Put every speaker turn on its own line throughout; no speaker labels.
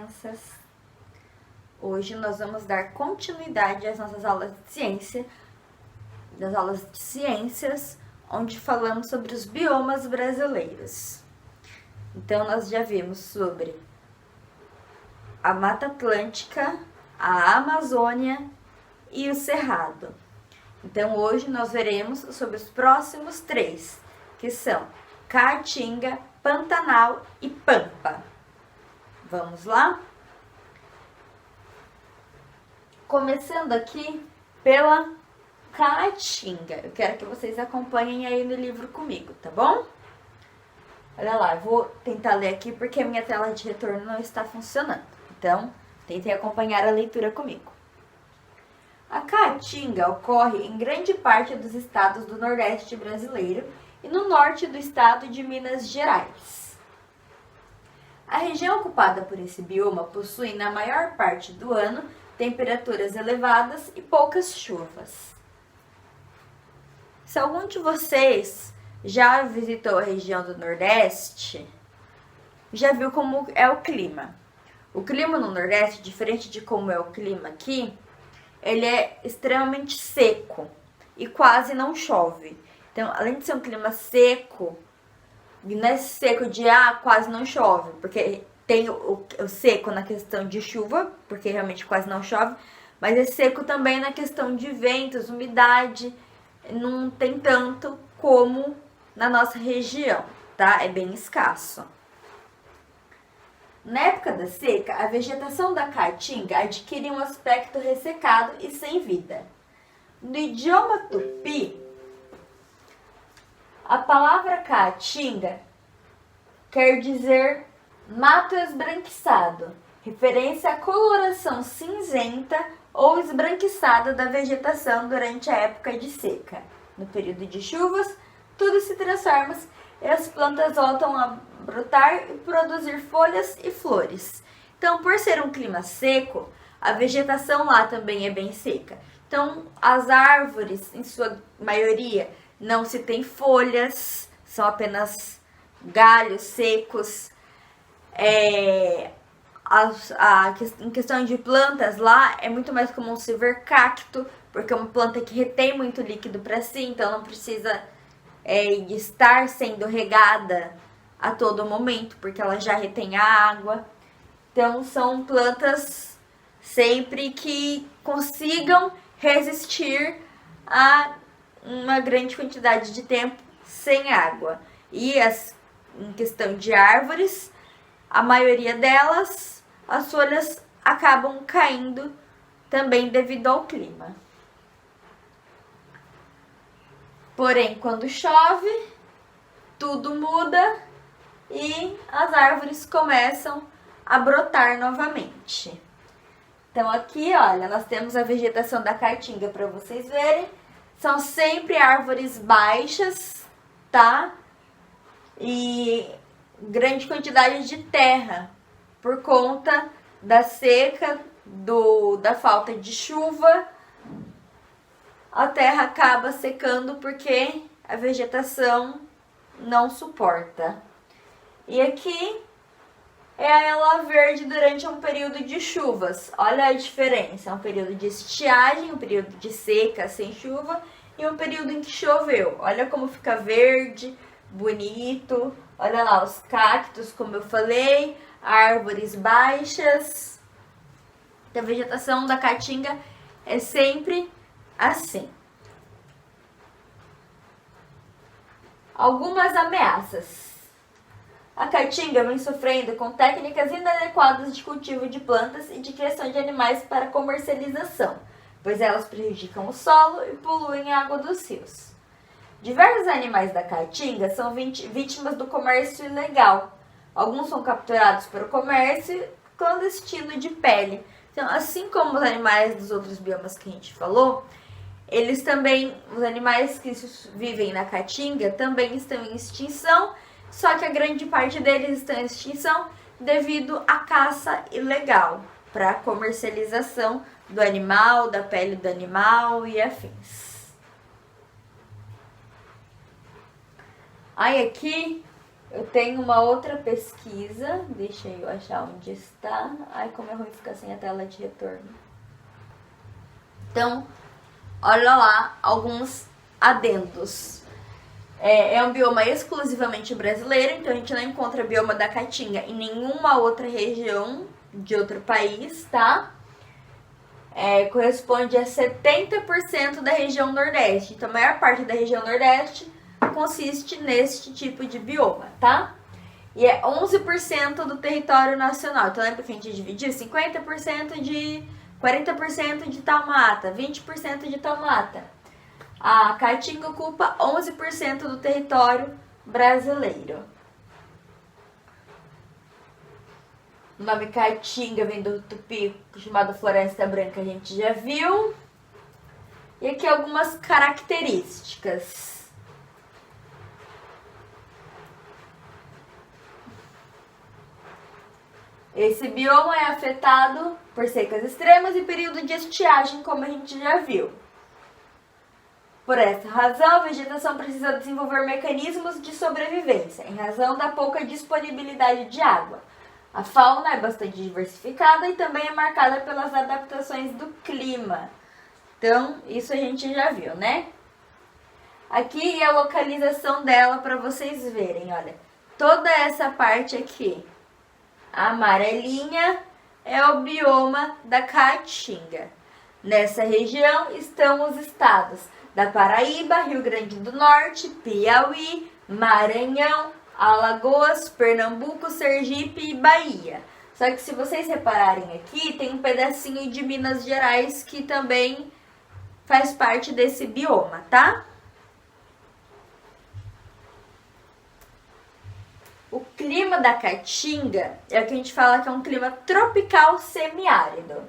crianças! Hoje nós vamos dar continuidade às nossas aulas de ciência, onde falamos sobre os biomas brasileiros. Então nós já vimos sobre a Mata Atlântica, a Amazônia e o Cerrado. Então hoje nós veremos sobre os próximos 3, que são Caatinga, Pantanal e Pampa. Vamos lá? Começando aqui pela Caatinga. Eu quero que vocês acompanhem aí no livro comigo, tá bom? Olha lá, eu vou tentar ler aqui porque a minha tela de retorno não está funcionando. Então, tentem acompanhar a leitura comigo. A Caatinga ocorre em grande parte dos estados do Nordeste brasileiro e no norte do estado de Minas Gerais. A região ocupada por esse bioma possui, na maior parte do ano, temperaturas elevadas e poucas chuvas. Se algum de vocês já visitou a região do Nordeste, já viu como é o clima. O clima no Nordeste, diferente de como é o clima aqui, ele é extremamente seco e quase não chove. Então, além de ser um clima seco, não é seco de quase não chove, porque tem o seco na questão de chuva, porque realmente quase não chove, mas é seco também na questão de ventos, umidade, não tem tanto como na nossa região, tá? É bem escasso. Na época da seca, a vegetação da Caatinga adquire um aspecto ressecado e sem vida. No idioma tupi, a palavra Caatinga quer dizer mato esbranquiçado, referência à coloração cinzenta ou esbranquiçada da vegetação durante a época de seca. No período de chuvas, tudo se transforma e as plantas voltam a brotar e produzir folhas e flores. Então, por ser um clima seco, a vegetação lá também é bem seca. Então, as árvores, em sua maioria, não se tem folhas, são apenas galhos secos. Em questão de plantas lá, é muito mais comum se ver cacto, porque é uma planta que retém muito líquido para si, então não precisa estar sendo regada a todo momento, porque ela já retém a água. Então são plantas sempre que consigam resistir a uma grande quantidade de tempo sem água. E em questão de árvores, a maioria delas, as folhas acabam caindo também devido ao clima. Porém, quando chove, tudo muda e as árvores começam a brotar novamente. Então aqui, olha, nós temos a vegetação da Caatinga para vocês verem. São sempre árvores baixas, tá? E grande quantidade de terra por conta da seca, da falta de chuva. A terra acaba secando porque a vegetação não suporta. E aqui é a ela verde durante um período de chuvas. Olha a diferença, um período de estiagem, um período de seca sem chuva e um período em que choveu. Olha como fica verde, bonito. Olha lá os cactos, como eu falei, árvores baixas. A vegetação da Caatinga é sempre assim. Algumas ameaças. A Caatinga vem sofrendo com técnicas inadequadas de cultivo de plantas e de criação de animais para comercialização, pois elas prejudicam o solo e poluem a água dos rios. Diversos animais da Caatinga são vítimas do comércio ilegal. Alguns são capturados para o comércio clandestino de pele. Então, assim como os animais dos outros biomas que a gente falou, eles também, os animais que vivem na Caatinga também estão em extinção, só que a grande parte deles estão em extinção devido à caça ilegal para comercialização do animal, da pele do animal e afins. Aí aqui Eu tenho uma outra pesquisa, deixa eu achar onde está. Ai, como é ruim ficar sem a tela de retorno. Então, olha lá alguns adendos. É um bioma exclusivamente brasileiro, então a gente não encontra bioma da caatinga em nenhuma outra região de outro país, tá? Corresponde a 70% da região Nordeste. Então, a maior parte da região Nordeste consiste neste tipo de bioma, tá? E é 11% do território nacional. Então, lembra que a gente dividiu 50% de 40% de tal mata, 20% de tal mata. A caatinga ocupa 11% do território brasileiro. O nome caatinga vem do tupi, chamado floresta branca, a gente já viu. E aqui algumas características. Esse bioma é afetado por secas extremas e período de estiagem, como a gente já viu. Por essa razão, a vegetação precisa desenvolver mecanismos de sobrevivência, em razão da pouca disponibilidade de água. A fauna é bastante diversificada e também é marcada pelas adaptações do clima. Então, isso a gente já viu, né? Aqui é a localização dela para vocês verem, olha. Toda essa parte aqui, a amarelinha, é o bioma da caatinga. Nessa região estão os estados da Paraíba, Rio Grande do Norte, Piauí, Maranhão, Alagoas, Pernambuco, Sergipe e Bahia. Só que se vocês repararem aqui, tem um pedacinho de Minas Gerais que também faz parte desse bioma, tá? O clima da caatinga é o que a gente fala que é um clima tropical semiárido.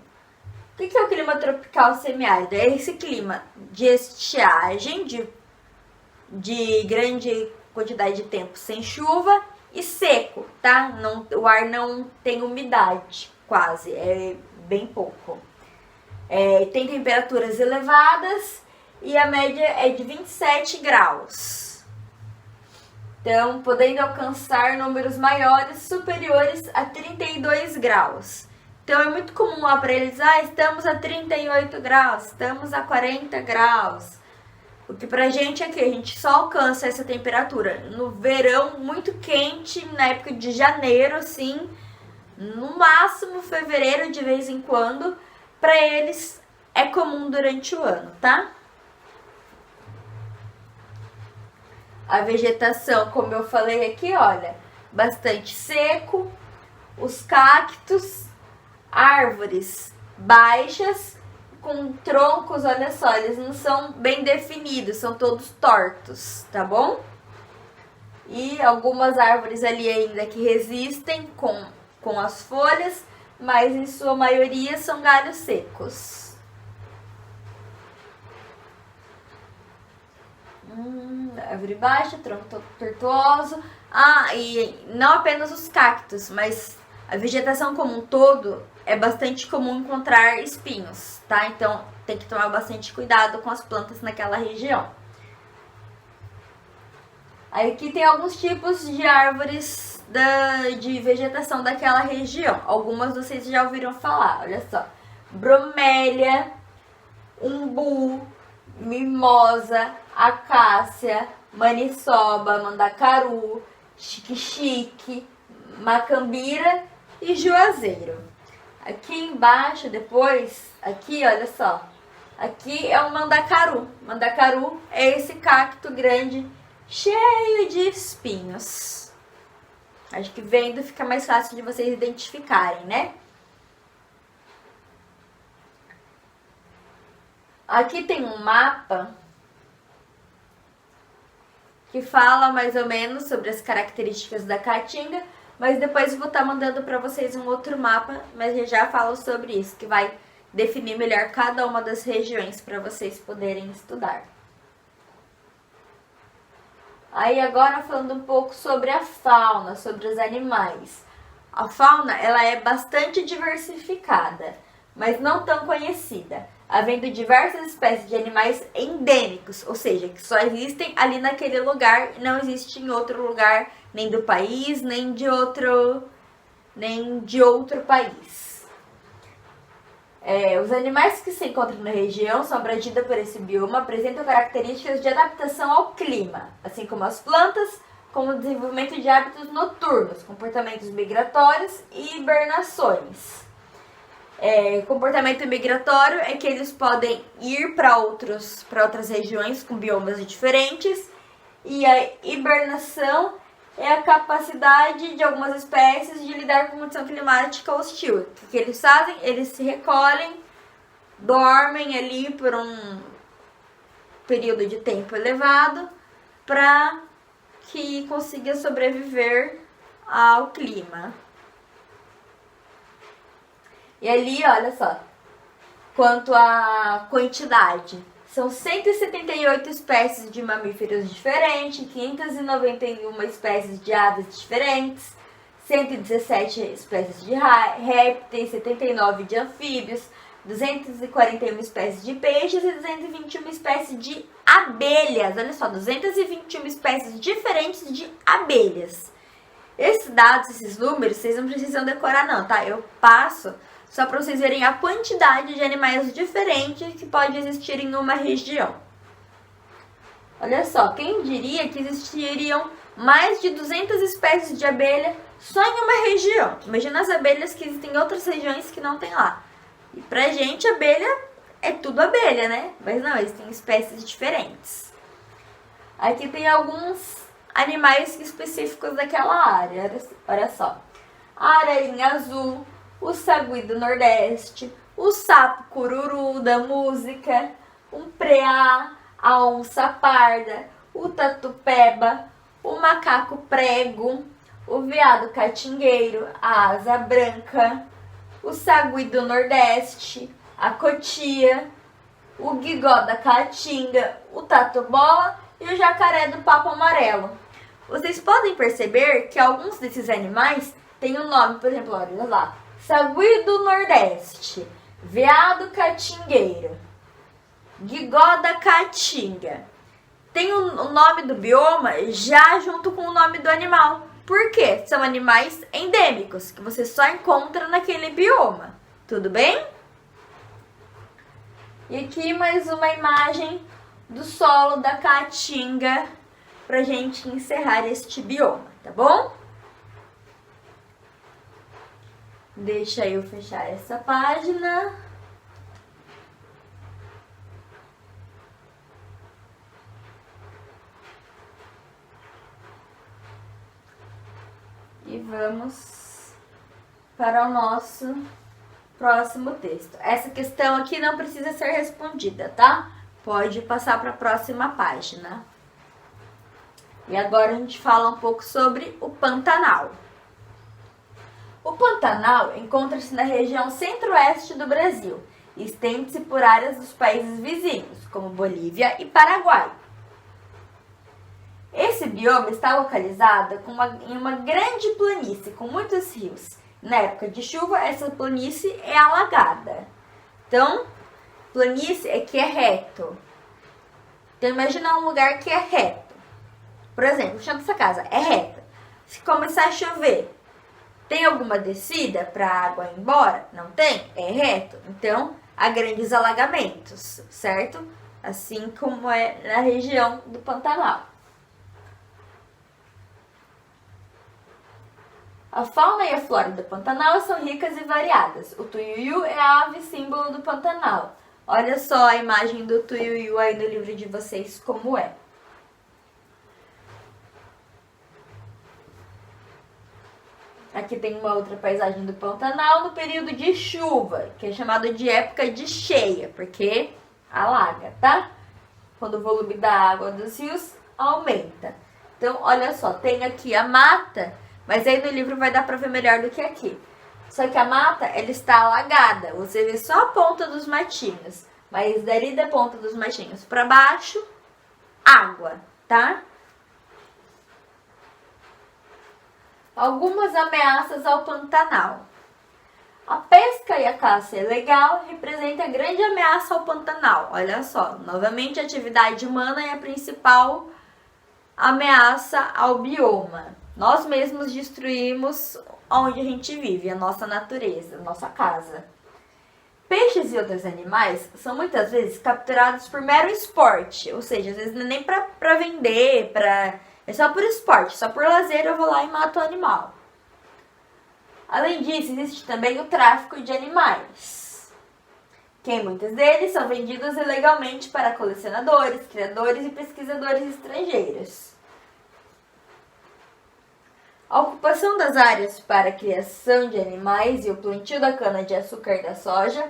O que é o clima tropical semiárido? É esse clima de estiagem, de grande quantidade de tempo sem chuva e seco, tá? O ar não tem umidade, quase, é bem pouco. Tem temperaturas elevadas e a média é de 27 graus. Então, podendo alcançar números maiores, superiores a 32 graus. Então, é muito comum lá para eles, estamos a 38 graus, estamos a 40 graus. O que pra gente é que a gente só alcança essa temperatura no verão muito quente, na época de janeiro, assim, no máximo fevereiro de vez em quando. Pra eles é comum durante o ano, tá? A vegetação, como eu falei aqui, olha, bastante seco, os cactos, árvores baixas, com troncos, olha só, eles não são bem definidos, são todos tortos, tá bom? E algumas árvores ali ainda que resistem com as folhas, mas em sua maioria são galhos secos. Árvore baixa, tronco tortuoso. E não apenas os cactos, mas a vegetação como um todo é bastante comum encontrar espinhos, tá? Então tem que tomar bastante cuidado com as plantas naquela região. Aí aqui tem alguns tipos de árvores de vegetação daquela região. Algumas vocês já ouviram falar, olha só. Bromélia, umbu, mimosa, acácia, maniçoba, mandacaru, xique-xique, macambira e juazeiro. Aqui embaixo, depois, aqui, olha só. Aqui é o mandacaru. Mandacaru é esse cacto grande, cheio de espinhos. Acho que vendo fica mais fácil de vocês identificarem, né? Aqui tem um mapa que fala mais ou menos sobre as características da caatinga, mas depois eu vou estar mandando para vocês um outro mapa, mas eu já falo sobre isso, que vai definir melhor cada uma das regiões para vocês poderem estudar. Aí agora falando um pouco sobre a fauna, sobre os animais. A fauna, ela é bastante diversificada, mas não tão conhecida, havendo diversas espécies de animais endêmicos, ou seja, que só existem ali naquele lugar e não existe em outro lugar nem do país, nem de outro país. Os animais que se encontram na região são abrangidos por esse bioma apresentam características de adaptação ao clima, assim como as plantas, como o desenvolvimento de hábitos noturnos, comportamentos migratórios e hibernações. Comportamento migratório é que eles podem ir para outras regiões com biomas diferentes, e a hibernação é a capacidade de algumas espécies de lidar com condição climática hostil. O que eles fazem? Eles se recolhem, dormem ali por um período de tempo elevado para que consiga sobreviver ao clima. E ali, olha só, quanto à quantidade, são 178 espécies de mamíferos diferentes, 591 espécies de aves diferentes, 117 espécies de répteis, 79 de anfíbios, 241 espécies de peixes e 221 espécies de abelhas. Olha só, 221 espécies diferentes de abelhas. Esses dados, esses números, vocês não precisam decorar não, tá? Eu passo só para vocês verem a quantidade de animais diferentes que pode existir em uma região. Olha só, quem diria que existiriam mais de 200 espécies de abelha só em uma região? Imagina as abelhas que existem em outras regiões que não tem lá. E pra gente, abelha é tudo abelha, né? Mas não, existem espécies diferentes. Aqui tem alguns animais específicos daquela área. Olha só. A ararinha azul, o sagui do Nordeste, o sapo cururu da música, um preá, a onça parda, o tatu-peba, o macaco prego, o veado catingueiro, a asa branca, o sagui do Nordeste, a cotia, o guigó da caatinga, o tatu-bola e o jacaré do papo amarelo. Vocês podem perceber que alguns desses animais têm um nome, por exemplo, olha lá, sagui do Nordeste, veado catingueiro, guigó da caatinga. Tem o nome do bioma já junto com o nome do animal. Por quê? São animais endêmicos, que você só encontra naquele bioma. Tudo bem? E aqui mais uma imagem do solo da caatinga pra gente encerrar este bioma, tá bom? Deixa eu fechar essa página. E vamos para o nosso próximo texto. Essa questão aqui não precisa ser respondida, tá? Pode passar para a próxima página. E agora a gente fala um pouco sobre o Pantanal. O Pantanal encontra-se na região centro-oeste do Brasil e estende-se por áreas dos países vizinhos, como Bolívia e Paraguai. Esse bioma está localizado em uma grande planície com muitos rios. Na época de chuva, essa planície é alagada. Então, planície é que é reto. Então, imagina um lugar que é reto. Por exemplo, o chão dessa casa é reta. Se começar a chover, tem alguma descida para a água ir embora? Não tem? É reto. Então, há grandes alagamentos, certo? Assim como é na região do Pantanal. A fauna e a flora do Pantanal são ricas e variadas. O tuiuiu é a ave símbolo do Pantanal. Olha só a imagem do tuiuiu aí no livro de vocês como é. Aqui tem uma outra paisagem do Pantanal no período de chuva, que é chamado de época de cheia, porque alaga, tá? Quando o volume da água dos rios aumenta. Então, olha só, tem aqui a mata, mas aí no livro vai dar pra ver melhor do que aqui. Só que a mata, ela está alagada, você vê só a ponta dos matinhos, mas dali da ponta dos matinhos pra baixo, água, tá? Algumas ameaças ao Pantanal. A pesca e a caça ilegal representam grande ameaça ao Pantanal. Olha só, novamente a atividade humana é a principal ameaça ao bioma. Nós mesmos destruímos onde a gente vive, a nossa natureza, a nossa casa. Peixes e outros animais são muitas vezes capturados por mero esporte, ou seja, às vezes não é nem pra vender, é só por esporte, só por lazer eu vou lá e mato o animal. Além disso, existe também o tráfico de animais, que muitos deles são vendidos ilegalmente para colecionadores, criadores e pesquisadores estrangeiros. A ocupação das áreas para a criação de animais e o plantio da cana-de-açúcar e da soja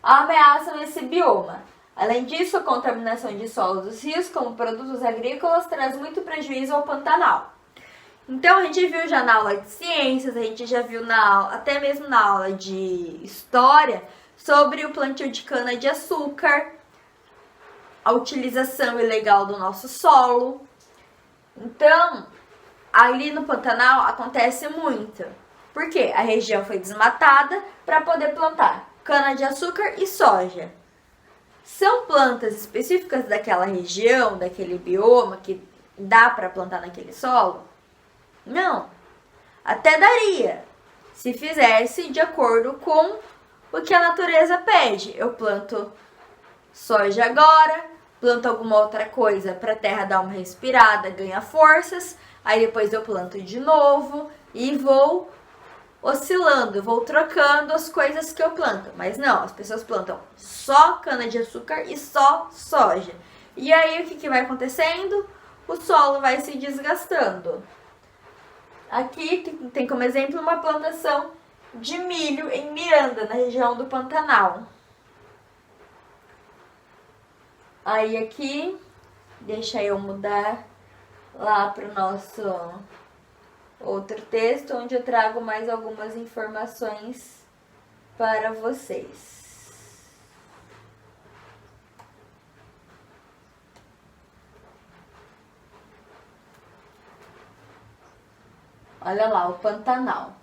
ameaçam esse bioma. Além disso, a contaminação de solos dos rios como produtos agrícolas traz muito prejuízo ao Pantanal. Então, a gente viu já na aula de ciências, a gente já viu até mesmo na aula de história, sobre o plantio de cana-de-açúcar, a utilização ilegal do nosso solo. Então, ali no Pantanal acontece muito. Por quê? A região foi desmatada para poder plantar cana-de-açúcar e soja. São plantas específicas daquela região, daquele bioma, que dá para plantar naquele solo? Não. Até daria, se fizesse de acordo com o que a natureza pede. Eu planto soja agora, planto alguma outra coisa para a terra dar uma respirada, ganhar forças, aí depois eu planto de novo e vou oscilando, vou trocando as coisas que eu planto. Mas não, as pessoas plantam só cana-de-açúcar e só soja. E aí o que vai acontecendo? O solo vai se desgastando. Aqui tem como exemplo uma plantação de milho em Miranda, na região do Pantanal. Aí aqui, deixa eu mudar lá para o nosso outro texto, onde eu trago mais algumas informações para vocês. Olha lá, o Pantanal.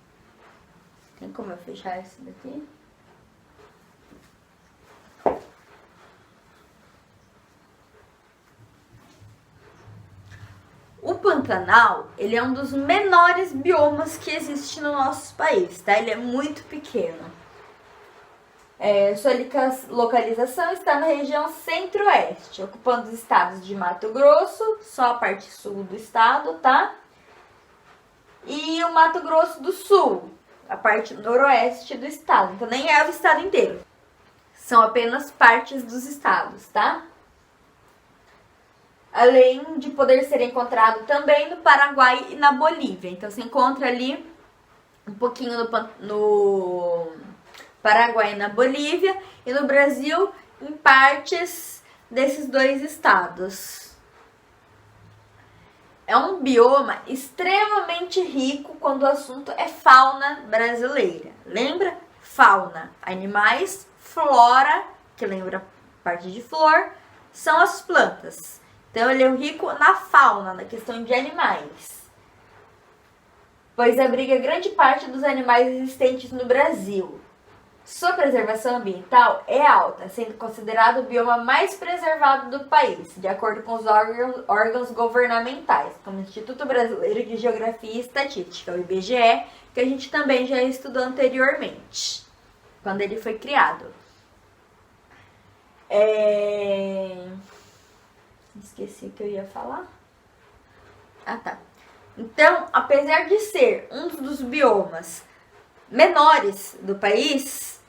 Tem como eu fechar esse daqui? O Pantanal, ele é um dos menores biomas que existe no nosso país, tá? Ele é muito pequeno. Sua localização está na região centro-oeste, ocupando os estados de Mato Grosso, só a parte sul do estado, tá? E o Mato Grosso do Sul, a parte noroeste do estado. Então nem é o estado inteiro. São apenas partes dos estados, tá? Além de poder ser encontrado também no Paraguai e na Bolívia. Então, você encontra ali um pouquinho no Paraguai e na Bolívia. E no Brasil, em partes desses dois estados. É um bioma extremamente rico quando o assunto é fauna brasileira. Lembra? Fauna, animais, flora, que lembra parte de flor, são as plantas. Então, ele é rico na fauna, na questão de animais, pois abriga grande parte dos animais existentes no Brasil. Sua preservação ambiental é alta, sendo considerado o bioma mais preservado do país, de acordo com os órgãos governamentais, como o Instituto Brasileiro de Geografia e Estatística, o IBGE, que a gente também já estudou anteriormente, quando ele foi criado. Esqueci o que eu ia falar. Tá. Então, apesar de ser um dos biomas menores do país,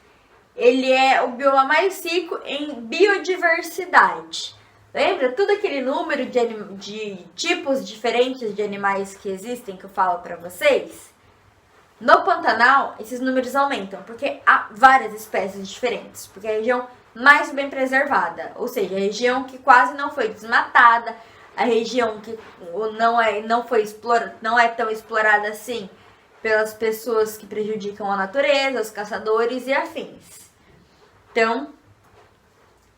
ele é o bioma mais rico em biodiversidade. Lembra tudo aquele número de tipos diferentes de animais que existem que eu falo para vocês? No Pantanal, esses números aumentam, porque há várias espécies diferentes, porque é a região mais bem preservada, ou seja, a região que quase não foi desmatada, a região que não é tão explorada assim pelas pessoas que prejudicam a natureza, os caçadores e afins. Então,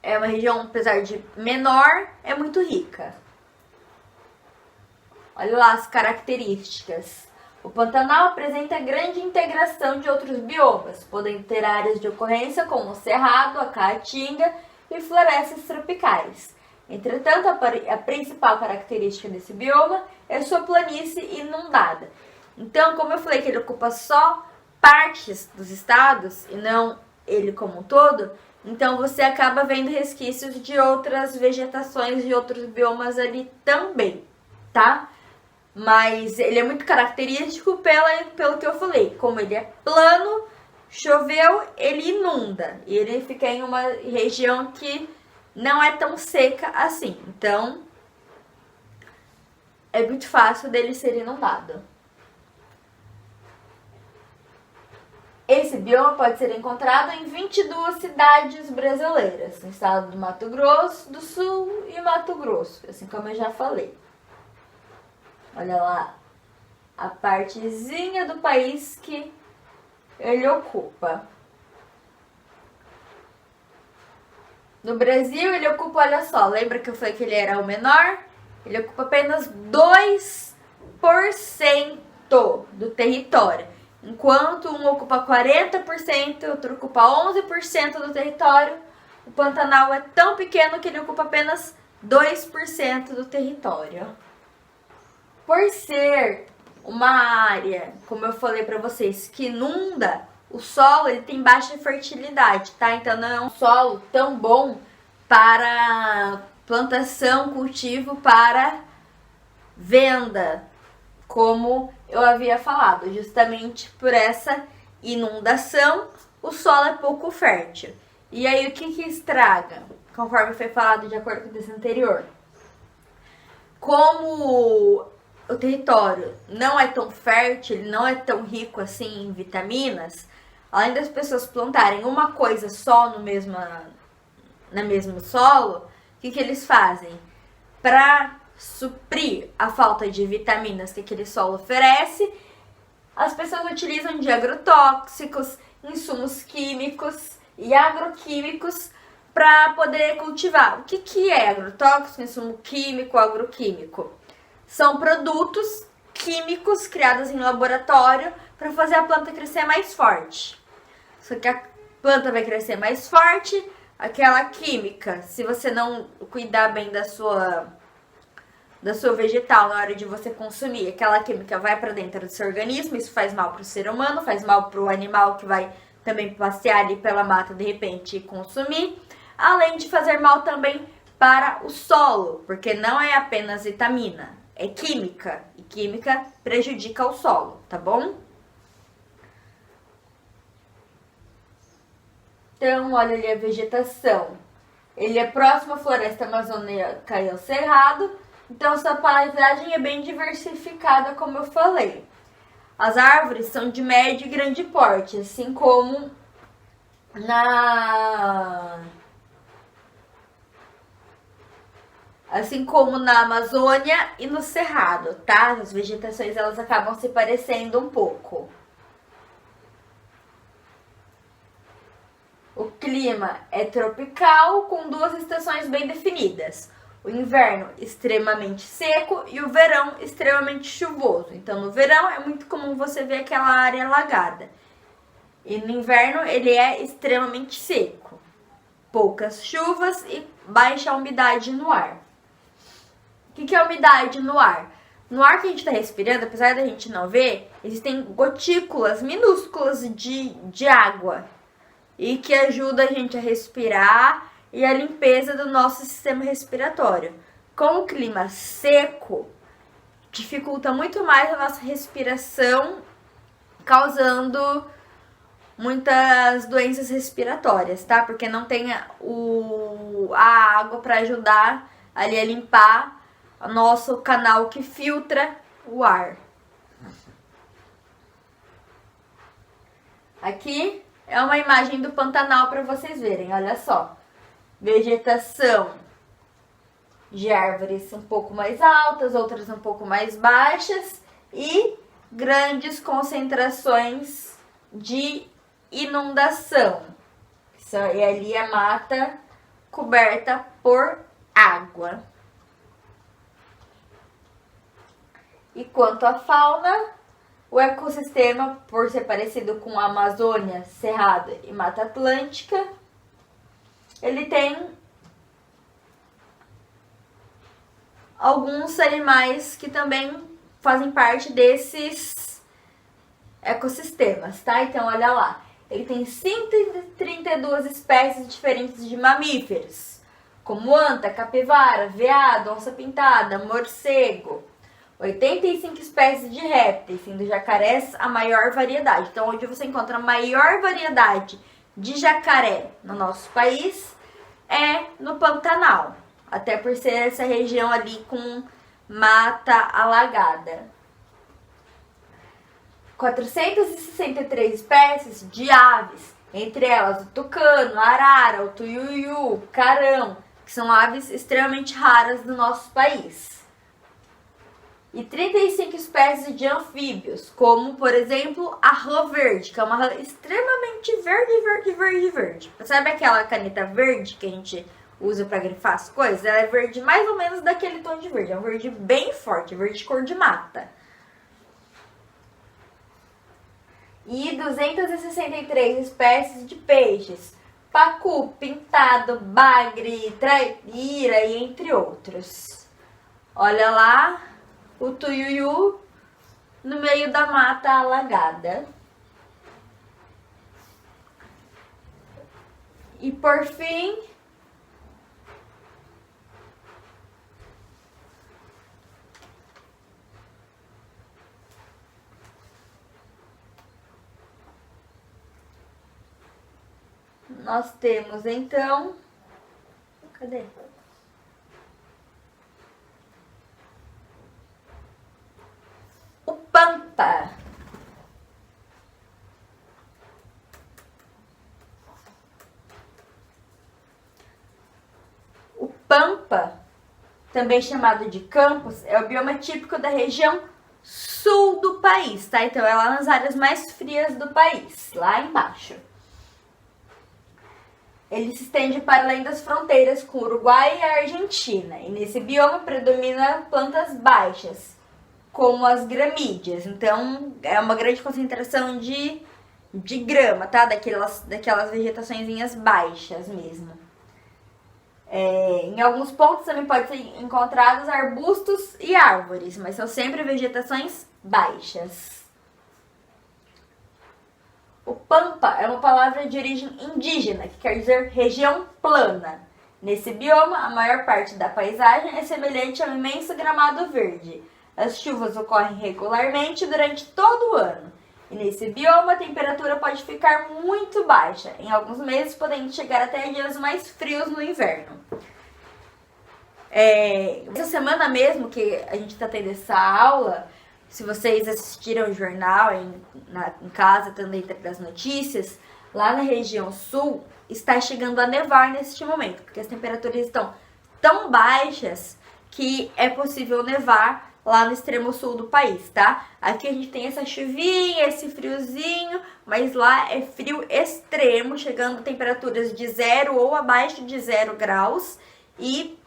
é uma região, apesar de menor, é muito rica. Olha lá as características. O Pantanal apresenta grande integração de outros biomas, podendo ter áreas de ocorrência como o Cerrado, a Caatinga e florestas tropicais. Entretanto, a principal característica desse bioma é sua planície inundada. Então, como eu falei que ele ocupa só partes dos estados e não ele como um todo, então você acaba vendo resquícios de outras vegetações, de outros biomas ali também, tá? Mas ele é muito característico pelo que eu falei. Como ele é plano, choveu, ele inunda. E ele fica em uma região que não é tão seca assim. Então, é muito fácil dele ser inundado. Esse bioma pode ser encontrado em 22 cidades brasileiras, no estado do Mato Grosso do Sul e Mato Grosso, assim como eu já falei. Olha lá a partezinha do país que ele ocupa. No Brasil, ele ocupa, olha só, lembra que eu falei que ele era o menor? Ele ocupa apenas 2% do território. Enquanto um ocupa 40%, outro ocupa 11% do território, o Pantanal é tão pequeno que ele ocupa apenas 2% do território. Por ser uma área, como eu falei para vocês, que inunda, o solo ele tem baixa fertilidade, tá? Então não é um solo tão bom para plantação, cultivo, para venda, como eu havia falado. Justamente por essa inundação, o solo é pouco fértil. E aí o que estraga? Conforme foi falado de acordo com o texto anterior. Como o território não é tão fértil, ele não é tão rico assim em vitaminas, além das pessoas plantarem uma coisa só no mesmo solo, o que eles fazem? Para suprir a falta de vitaminas que aquele solo oferece, as pessoas utilizam de agrotóxicos, insumos químicos e agroquímicos para poder cultivar. O que é agrotóxico, insumo químico, agroquímico? São produtos químicos criados em laboratório para fazer a planta crescer mais forte. Só que a planta vai crescer mais forte, aquela química, se você não cuidar bem da sua vegetal na hora de você consumir, aquela química vai para dentro do seu organismo, isso faz mal para o ser humano, faz mal para o animal que vai também passear ali pela mata de repente e consumir, além de fazer mal também para o solo, porque não é apenas vitamina, é química, e química prejudica o solo, tá bom? Então, olha ali a vegetação. Ele é próximo à floresta amazônica e ao cerrado, então sua paisagem é bem diversificada, como eu falei. As árvores são de médio e grande porte, assim como na Amazônia e no Cerrado, tá? As vegetações elas acabam se parecendo um pouco. O clima é tropical, com 2 estações bem definidas. O inverno extremamente seco e o verão extremamente chuvoso. Então, no verão é muito comum você ver aquela área alagada. E no inverno ele é extremamente seco. Poucas chuvas e baixa umidade no ar. O que é umidade no ar? No ar que a gente está respirando, apesar da gente não ver, existem gotículas minúsculas de água. E que ajuda a gente a respirar e a limpeza do nosso sistema respiratório. Com o clima seco, dificulta muito mais a nossa respiração, causando muitas doenças respiratórias, tá? Porque não tem a água para ajudar ali a limpar o nosso canal que filtra o ar. Aqui é uma imagem do Pantanal para vocês verem, olha só. Vegetação de árvores um pouco mais altas, outras um pouco mais baixas e grandes concentrações de inundação. E ali a mata coberta por água. E quanto à fauna, o ecossistema, por ser parecido com a Amazônia, Cerrado e Mata Atlântica, ele tem alguns animais que também fazem parte desses ecossistemas, tá? Então, olha lá. Ele tem 132 espécies diferentes de mamíferos, como anta, capivara, veado, onça-pintada, morcego. 85 espécies de répteis, sendo jacarés a maior variedade. Então, onde você encontra a maior variedade de jacaré no nosso país é no Pantanal. Até por ser essa região ali com mata alagada. 463 espécies de aves, entre elas o tucano, a arara, o tuiuiu, o carão, que são aves extremamente raras do nosso país. E 35 espécies de anfíbios, como, por exemplo, a rã verde, que é uma rã extremamente verde. Sabe aquela caneta verde que a gente usa para grifar as coisas? Ela é verde mais ou menos daquele tom de verde. É um verde bem forte, verde cor de mata. E 263 espécies de peixes, pacu, pintado, bagre, traíra e entre outros. Olha lá o tuiuiu no meio da mata alagada. E por fim, nós temos então, cadê? O pampa. O pampa, também chamado de campos, é o bioma típico da região sul do país, tá? Então é lá nas áreas mais frias do país, lá embaixo. Ele se estende para além das fronteiras com o Uruguai e a Argentina. E nesse bioma predomina plantas baixas, como as gramídeas. Então, é uma grande concentração de grama, tá? Daquelas vegetaçõezinhas baixas mesmo. Em alguns pontos também pode ser encontrados arbustos e árvores, mas são sempre vegetações baixas. O pampa é uma palavra de origem indígena, que quer dizer região plana. Nesse bioma, a maior parte da paisagem é semelhante ao imenso gramado verde. As chuvas ocorrem regularmente durante todo o ano. E nesse bioma, a temperatura pode ficar muito baixa, em alguns meses podendo chegar até dias mais frios no inverno. Essa semana mesmo que a gente está tendo essa aula, se vocês assistiram o jornal em casa, também das notícias, lá na região sul está chegando a nevar neste momento, porque as temperaturas estão tão baixas que é possível nevar lá no extremo sul do país, tá? Aqui a gente tem essa chuvinha, esse friozinho, mas lá é frio extremo, chegando a temperaturas de 0 ou abaixo de 0 graus e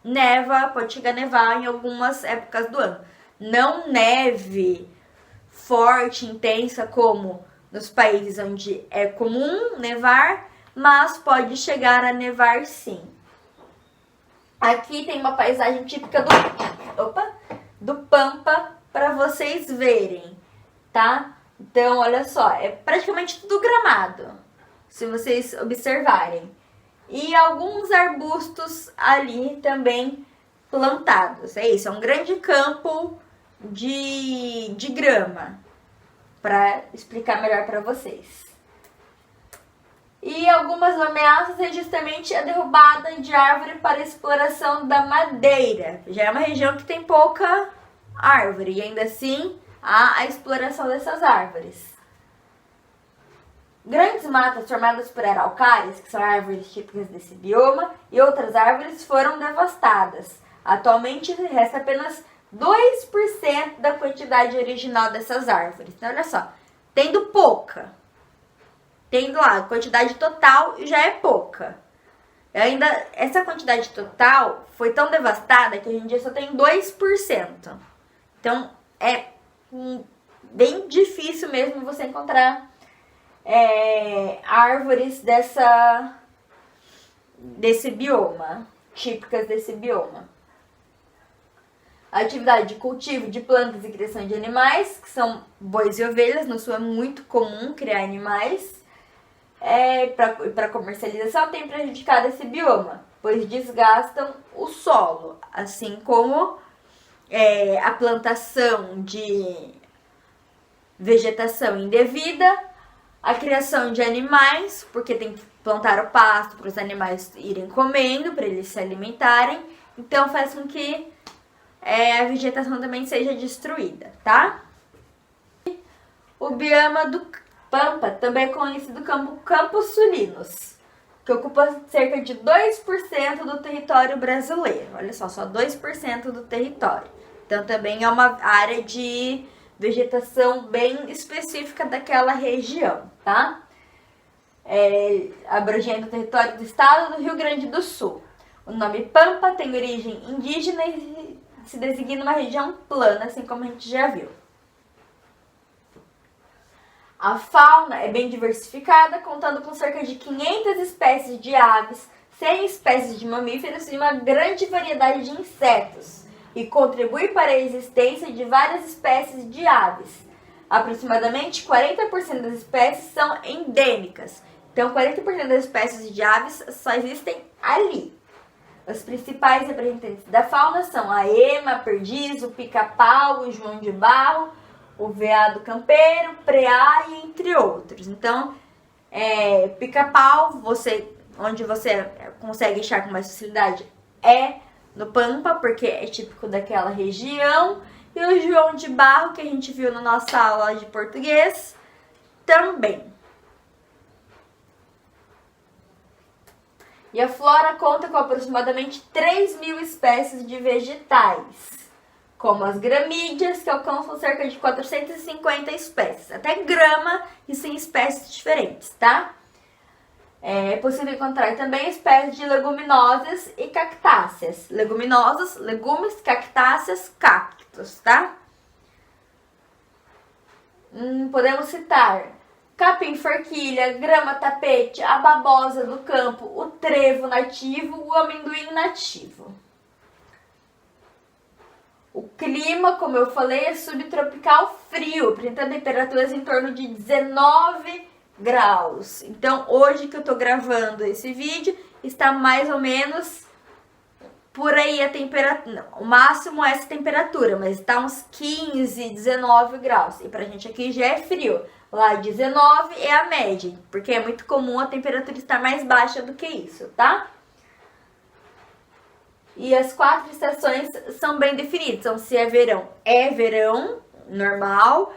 neva, pode chegar a nevar em algumas épocas do ano. Não neve forte, intensa, como nos países onde é comum nevar, mas pode chegar a nevar sim. Aqui tem uma paisagem típica do pampa para vocês verem, tá? Então, olha só, é praticamente tudo gramado, se vocês observarem. E alguns arbustos ali também plantados. É isso, é um grande campo de grama, para explicar melhor para vocês. E algumas ameaças é justamente a derrubada de árvore para exploração da madeira. Já é uma região que tem pouca árvore e ainda assim há a exploração dessas árvores. Grandes matas formadas por araucárias, que são árvores típicas desse bioma, e outras árvores foram devastadas. Atualmente resta apenas 2% da quantidade original dessas árvores. Então, olha só, tendo pouca, tendo lá a quantidade total já é pouca. Ainda essa quantidade total foi tão devastada que hoje em dia só tem 2%. Então, é bem difícil mesmo você encontrar árvores desse bioma, típicas desse bioma. atividade de cultivo de plantas e criação de animais, que são bois e ovelhas. No sul é muito comum criar animais. Para comercialização tem prejudicado esse bioma, pois desgastam o solo, assim como a plantação de vegetação indevida, a criação de animais, porque tem que plantar o pasto para os animais irem comendo, para eles se alimentarem. Então faz com que a vegetação também seja destruída, tá? O bioma do Pampa também é conhecido como Campos Sulinos, que ocupa cerca de 2% do território brasileiro. Olha só 2% do território. Então também é uma área de vegetação bem específica daquela região, tá? Abrangendo o território do estado do Rio Grande do Sul. O nome Pampa tem origem indígena e se designa uma região plana, assim como a gente já viu. A fauna é bem diversificada, contando com cerca de 500 espécies de aves, 100 espécies de mamíferos e uma grande variedade de insetos, e contribui para a existência de várias espécies de aves. Aproximadamente 40% das espécies são endêmicas, então 40% das espécies de aves só existem ali. Os principais representantes da fauna são a ema, a perdiz, o pica-pau, o joão de barro, o veado campeiro, preá e entre outros. Então, pica-pau, onde você consegue achar com mais facilidade é no Pampa, porque é típico daquela região. E o joão de barro, que a gente viu na nossa aula de português, também. E a flora conta com aproximadamente 3.000 espécies de vegetais, como as gramídeas, que alcançam cerca de 450 espécies. Até grama e sem espécies diferentes, tá? É possível encontrar também espécies de leguminosas e cactáceas. Leguminosas, legumes, cactáceas, cactos, tá? Podemos citar capim-forquilha, grama-tapete, a babosa do campo, o trevo nativo, o amendoim nativo. O clima, como eu falei, é subtropical frio, apresentando temperaturas em torno de 19 graus. Então, hoje que eu tô gravando esse vídeo, está mais ou menos por aí a temperatura. Não, o máximo é essa temperatura, mas está uns 15, 19 graus. E pra gente aqui já é frio. Lá 19 é a média, porque é muito comum a temperatura estar mais baixa do que isso, tá? E as 4 estações são bem definidas. Então, se é verão, normal.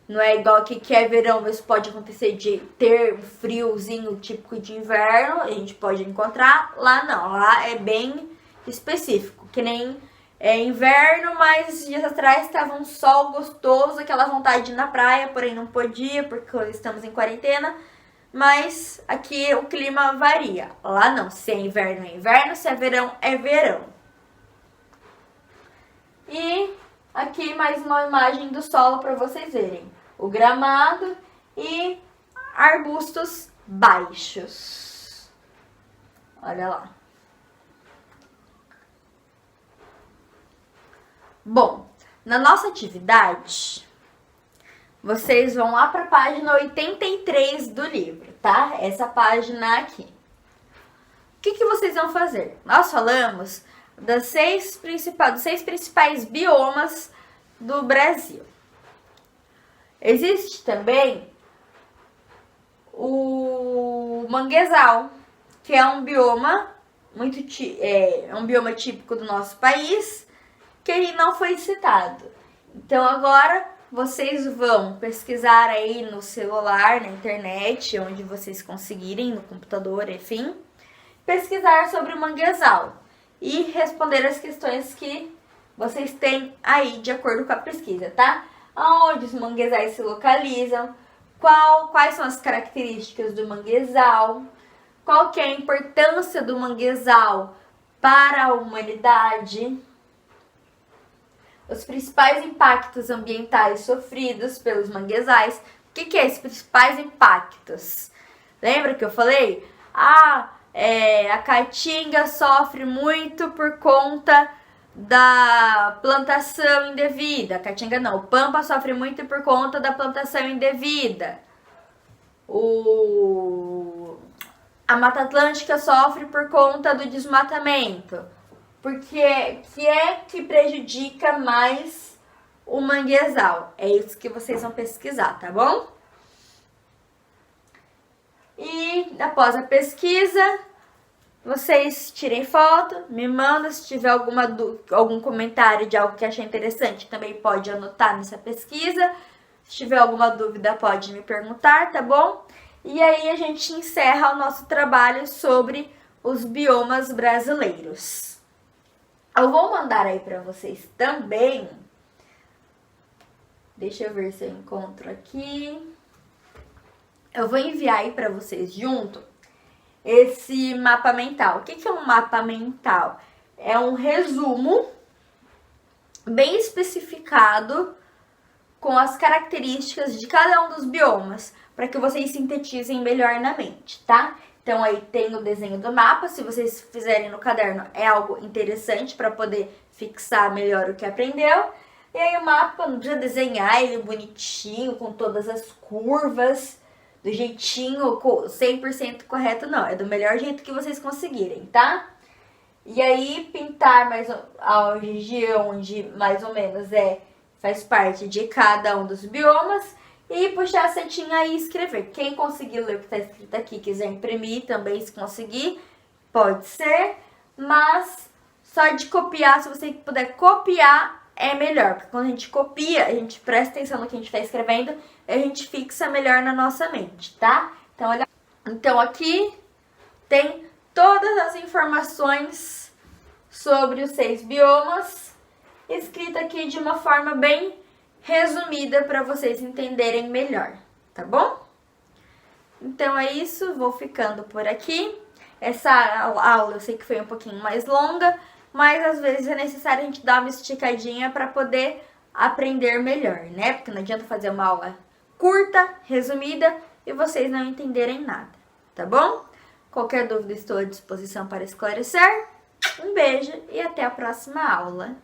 Não é igual aqui que é verão, mas pode acontecer de ter um friozinho típico de inverno. A gente pode encontrar. Lá não, lá é bem específico. Que nem inverno, mas dias atrás estava um sol gostoso, aquela vontade de ir na praia, porém não podia porque estamos em quarentena. Mas aqui o clima varia. Lá não, se é inverno, se é verão, é verão. E aqui mais uma imagem do solo para vocês verem. O gramado e arbustos baixos. Olha lá. Bom, na nossa atividade, vocês vão lá para a página 83 do livro, tá? Essa página aqui. O que vocês vão fazer? Nós falamos dos 6 principais biomas do Brasil. Existe também o manguezal, que é um bioma um bioma típico do nosso país, que ele não foi citado. Então agora vocês vão pesquisar aí no celular, na internet, onde vocês conseguirem, no computador, enfim, pesquisar sobre o manguezal e responder as questões que vocês têm aí de acordo com a pesquisa, tá? Onde os manguezais se localizam, quais são as características do manguezal, qual que é a importância do manguezal para a humanidade, os principais impactos ambientais sofridos pelos manguezais. O que é esses principais impactos? Lembra que eu falei? A Caatinga sofre muito por conta da plantação indevida. Caatinga não, o Pampa sofre muito por conta da plantação indevida. A Mata Atlântica sofre por conta do desmatamento. Porque que prejudica mais o manguezal? É isso que vocês vão pesquisar, tá bom? E após a pesquisa, vocês tirem foto, me mandam. Se tiver algum comentário de algo que achei interessante, também pode anotar nessa pesquisa. Se tiver alguma dúvida, pode me perguntar, tá bom? E aí a gente encerra o nosso trabalho sobre os biomas brasileiros. Eu vou mandar aí para vocês também. Deixa eu ver se eu encontro aqui. Eu vou enviar aí para vocês junto esse mapa mental. O que é um mapa mental? É um resumo bem especificado com as características de cada um dos biomas, para que vocês sintetizem melhor na mente, tá? Então aí tem o desenho do mapa, se vocês fizerem no caderno é algo interessante para poder fixar melhor o que aprendeu. E aí o mapa, não precisa desenhar ele bonitinho, com todas as curvas, do jeitinho 100% correto, não. É do melhor jeito que vocês conseguirem, tá? E aí pintar mais a região onde mais ou menos faz parte de cada um dos biomas e puxar a setinha e escrever. Quem conseguir ler o que está escrito aqui, quiser imprimir também, se conseguir, pode ser. Mas só de copiar, se você puder copiar, é melhor. Porque quando a gente copia, a gente presta atenção no que a gente está escrevendo e a gente fixa melhor na nossa mente, tá? Então, olha. Então aqui tem todas as informações sobre os 6 biomas, escrita aqui de uma forma bem resumida para vocês entenderem melhor, tá bom? Então é isso, vou ficando por aqui. Essa aula eu sei que foi um pouquinho mais longa, mas às vezes é necessário a gente dar uma esticadinha para poder aprender melhor, né? Porque não adianta fazer uma aula curta, resumida e vocês não entenderem nada, tá bom? Qualquer dúvida estou à disposição para esclarecer. Um beijo e até a próxima aula.